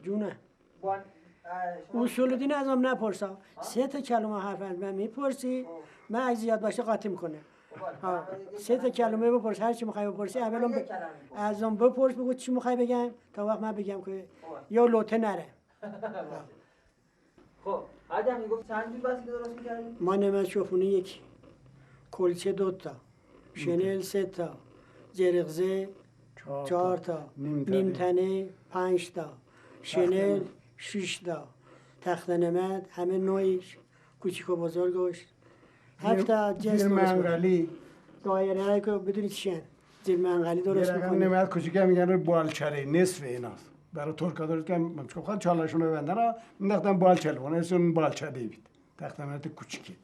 جونه اصول دین ازم نپرسا 3 کلمه حرف از من میپرسی من اگه زیاد باشه قاطی میکنه 3 کلمه بپرس هر چی میخوای بپرسی اولا ازم بپرس بگو چی میخوای بگم تا وقت من بگم که یا لوته نره. خب آدم میگفت چند جور وسیله درست می‌کردی؟ ما نمد شوفونی 1 کلچه 2 تا شنل 3 تا جرقزه 4 تا نیم تنه 5 تا شنل 6 تا تخت نمد همه نوعیش کوچیک و بزرگش 7 تا جنس زیر منقلی دایره هایی که بدونی چیه زیر منقلی درست یه رقم میکنی نمد کوچیک هم میگن بالچره نصف ایناست برای ترکا درست کنم ممکن خواهد چالشون رو ببندن مینداختن بالچره اون اسمون بالچره بید تخت نمد کوچیکی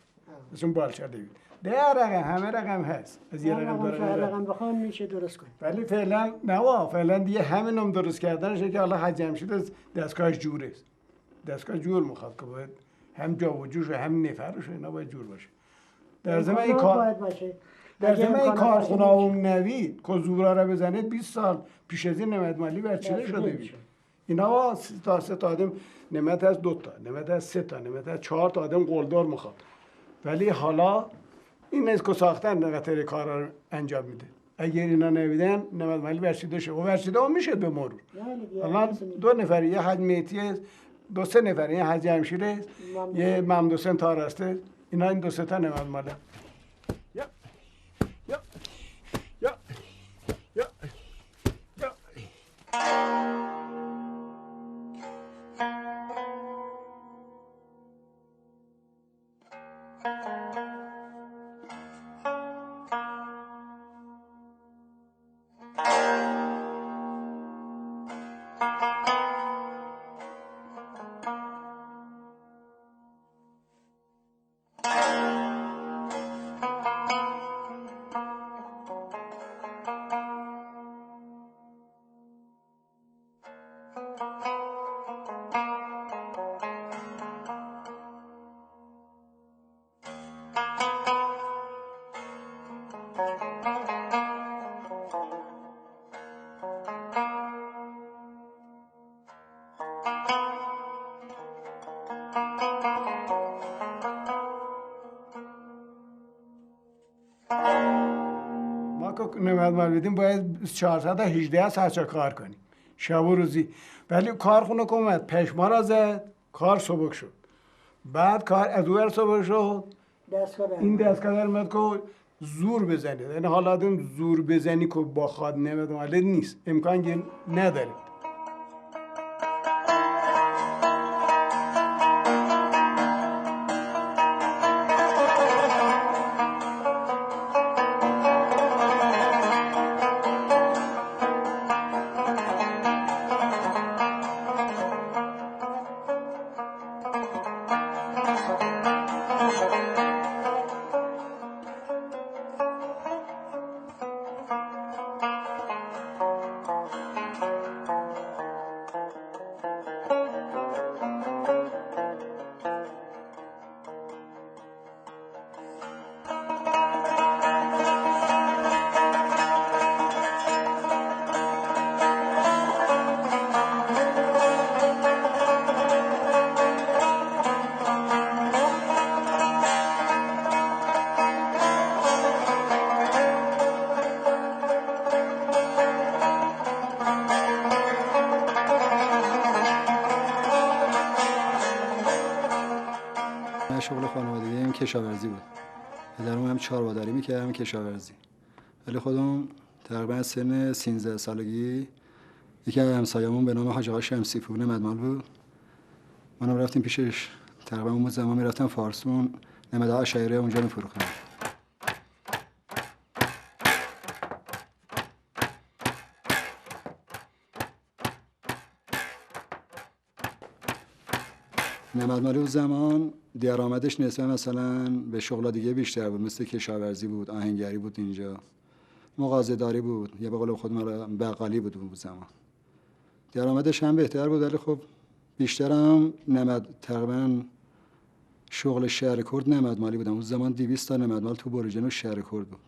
اسمون بالچره بید ده رقم همه رقم هست از یه رقم دو رقم بخوام میشه درست کنی ولی فعلا نه فعلا دیگه همین هم درست کردنشه که حالا حج جمشید از دستگاهش جوره است دستگاه جور میخواد که باید هم جا و جوش و هم نفرش اینا باید جور باشه در ضمن این کار در ضمن این کارخونه اون نوید که زورا رو بزنه 20 سال پیش از این نمد مالی برچیده شده بود اینا تا 3 تا آدم نمد از 2 تا نمد از 3 تا نمد از 4 تا آدم قلدر میخواد ولی حالا این از که ساختن قطر کار رو انجام میده اگر اینا نمیدن نمد مالی برچیده شه و برچیده هم میشه به مرور الان 2 نفر یه حج میتی است 2-3 نفر یه حج جمشید است یه ممدوسن تارسته اینا این 2-3 تا نمد ماله نمد مال بدیم باید 24 ساعت تا 18 ساعت کار کنیم شب و روزی ولی کارخونه که اومد پشما را زد کار سبک شد بعد کار از اول سبک شد این دستگاه در اومد که زور بزنید یعنی حالا آدم زور بزنی که با خواد نمد مال نیست امکان نداره شغل خانوادگی هم کشاورزی بود. پدرم هم چهاربادری میکرد هم کشاورزی. ولی خودم تقریبا سن 13 سالگی یکی از همسایه‌مون به نام حاج آقا شمسی پور نمدمال بود. منم رفتیم پیشش. تقریبا اون زمان میرفتم فارسون نمدها اشعری اونجا میفروختم. نمدمالی اون زمان درآمدش نسبت مثلا به شغل دیگه بیشتر بود، مثل کشاورزی بود، آهنگری بود، اینجا مغازه‌داری بود، یا به قول خود من بقالی بود اون زمان. درآمدش هم بهتر بود ولی خب بیشتر هم تقریبا شغل شهر کرد نمدمالی بودم. اون زمان 200 تا نمدمال تو بروجرد شهر کرد بود.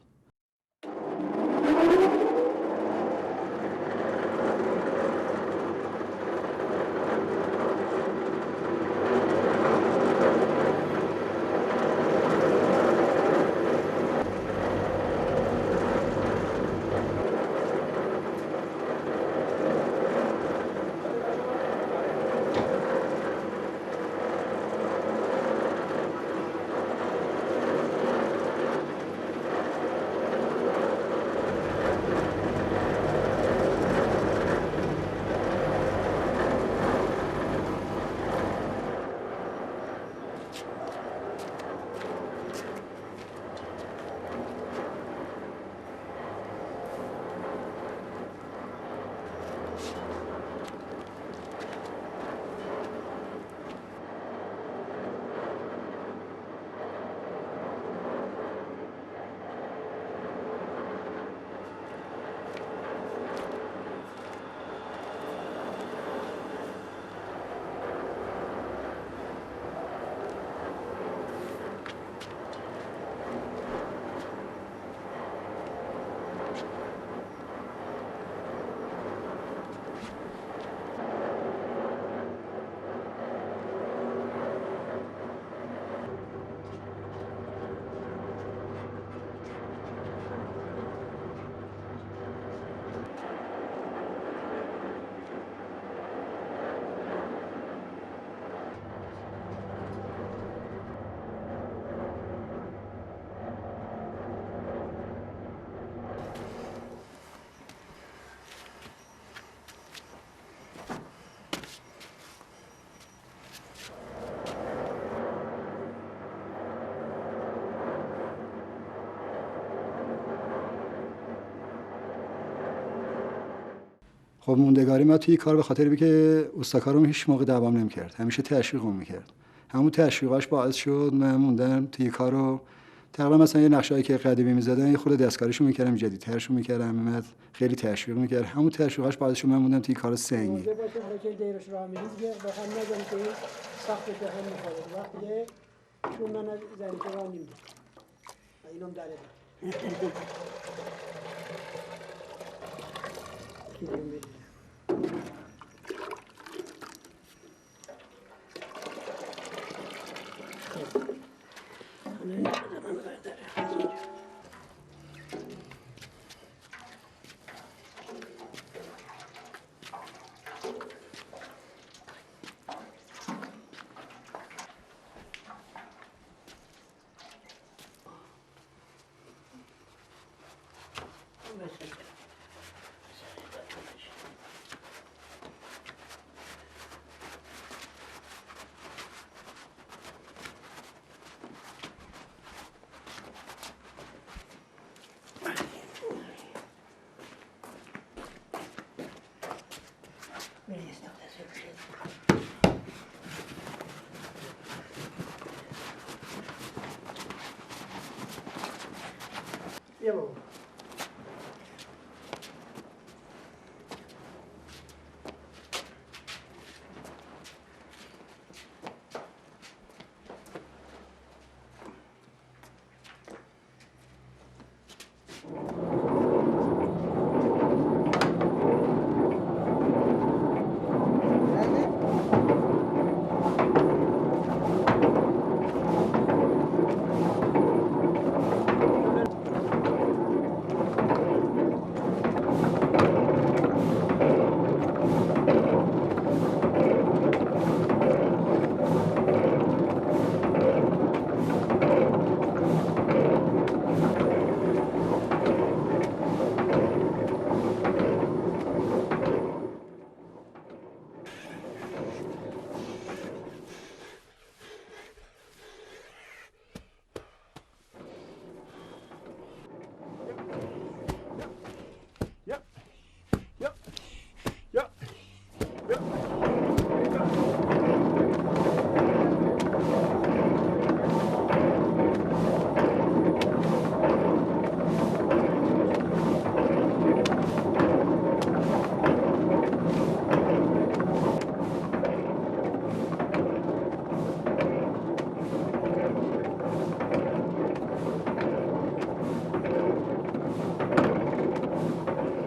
خب موندگاری من توی کار به خاطر که استاکارم هیچ موقع دوام نمی‌کرد، همیشه تشویقم می‌کرد. همون تشویقاش باعث شد من موندم توی کارو. تقریبا مثلا یه نقشه‌ای که قدیمی می‌زدن یه خورده دستکاریشو می‌کردم، جدیدترشو می‌کردم، من خیلی تشویق می‌کرد. همون تشویقاش باعث شد من موندم توی کار سنگی. موضوع باشه که دیرش راه می‌ریز به هم نزن که سخت به هم می‌خوره. وقتی چون من از زنگ راه نمی‌رم. اینم داره. بیا بابا.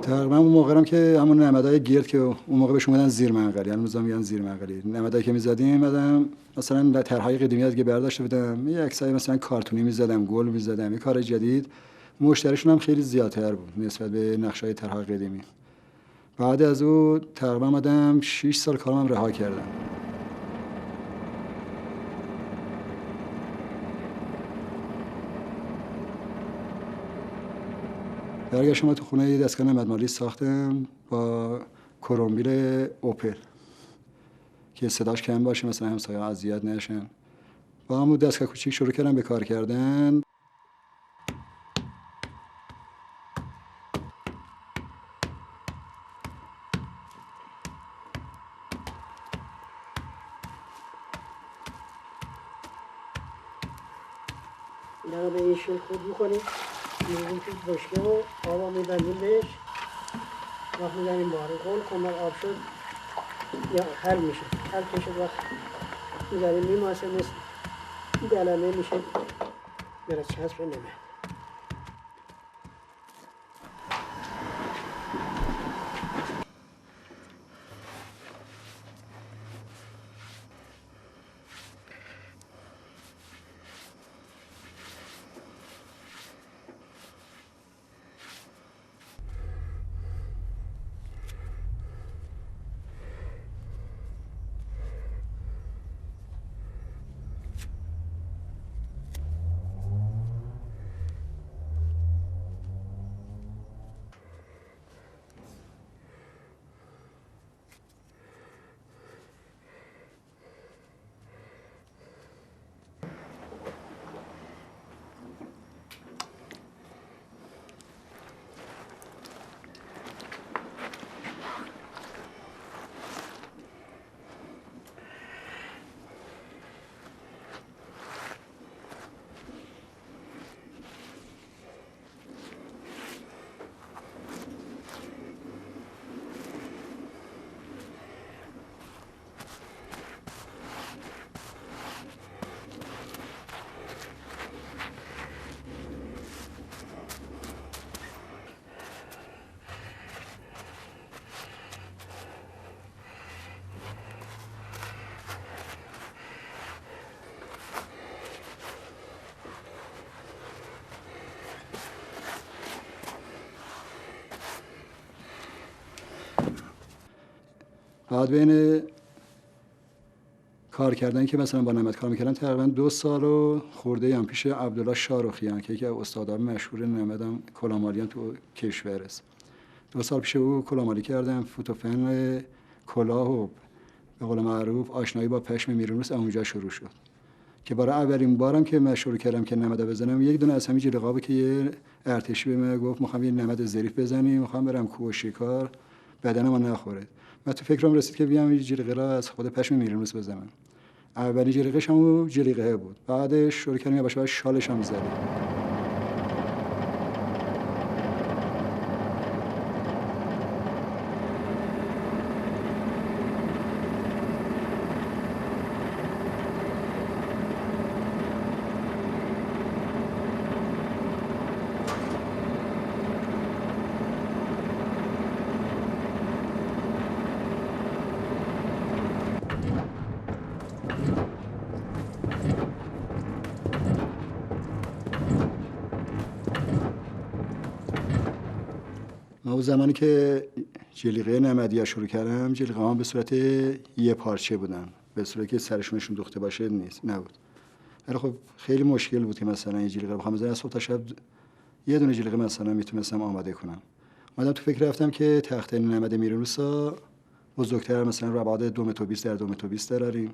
تقریبا اون موقع هم که همون نمدای گرد که اون موقع بهش اومدن زیر منقلی، هنوز هم میگن زیر منقلی، نمدایی که می‌زدیم بعدم مثلا طرح‌های قدیمی از که برداشته بودم یه عکسای مثلا کارتونی می‌زدم، گل می‌زدم، یه کار جدید. مشتریشون هم خیلی زیادتر بود نسبت به نقش‌های طرح‌های قدیمی. بعد از اون تقریبا اومدم 6 سال کارم رها کردم. برگشتم تو خونه یه دستگاه نمدمالی ساختم با کرومبیل اوپل که صداش کم باشه، مثلا همسایه‌ها اذیت نشن. با همون دستگاه کوچیک شروع کردم به کار کردن. اینا رو به این شکل خود می‌کنیم. می‌ریزیم توی بشکه و آب می‌بندیم بهش. وقت می‌زنیم باره کن کمر آب شد یا حل میشه. حل که شد وقت می‌ذاریم میماسه مثل گلمه میشه. برای چسب نمه. بعد بین کار کردن که مثلا با نمد کار میکردم تقریبا 2 سال و خورده هم پیش عبدالله شاروخیان که یکی از استادان مشهور نمدم کلاهمالیان تو کشور است. 2 سال پیش او کلاهمالی کردم، فوتوفن کلاه و به قول معروف آشنایی با پشم میرونوس اونجا شروع شد که برای اولین بارم که من شروع کردم که نمد بزنم یک دونه از همین جلیقه‌ها که یه ارتشی به من گفت می‌خوام یه نمد ظریف بزنیم، می‌خوام برم کوه و شکار بدنم نخوره. من تو فکرم رسید که بیام یه جلیقه را از خود پشم میرونوس بزنم. اولی جلیقه‌ش هم جلیقه بود. بعدش شروع کردم یواش یواش شالش هم زدم. من اون زمانی که جلیقه نمدیه شروع کردم، جلیقه ها به صورت یه پارچه بودن، به صورتی که سرشونشون دوخته باشه نبود. ولی خب خیلی مشکل بود که مثلا یه جلیقه بخوام بزنم از صبح تا شب یه دونه جلیقه مثلا میتونستم آماده کنم. اومدم تو فکر رفتم که تخت نمد میرونوسا بزرگتر مثلا رباعد 2 متر و 20 در 2 متر و 20 دراریم.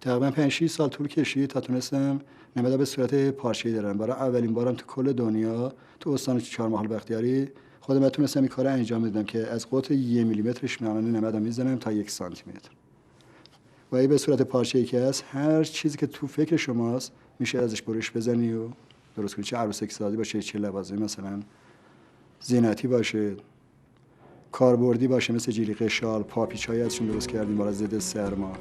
تقریبا 5 6 سال طول کشید تا تونستم نمد به صورت پارچه‌ای دارم. برای اولین بارم تو کل دنیا تو استان چهارمحال بختیاری خودم تونستم این کار انجام بدم که از قطر 1 میلیمترش معمولا نمدو میزنم تا 1 سانتی متر. و این به صورت پارچه‌ای که هست، هر چیزی که تو فکر شماست میشه ازش برش بزنی و درست کنی، چه عروسکی سازی باشه، چه لوازم مثلا زینتی باشه، کاربردی باشه، مثل جلیقه شال، پاپیچ‌های ازشون درست کردیم برای ضد سرما.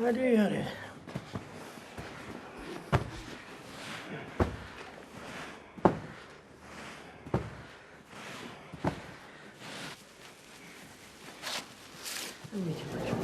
آره میتونم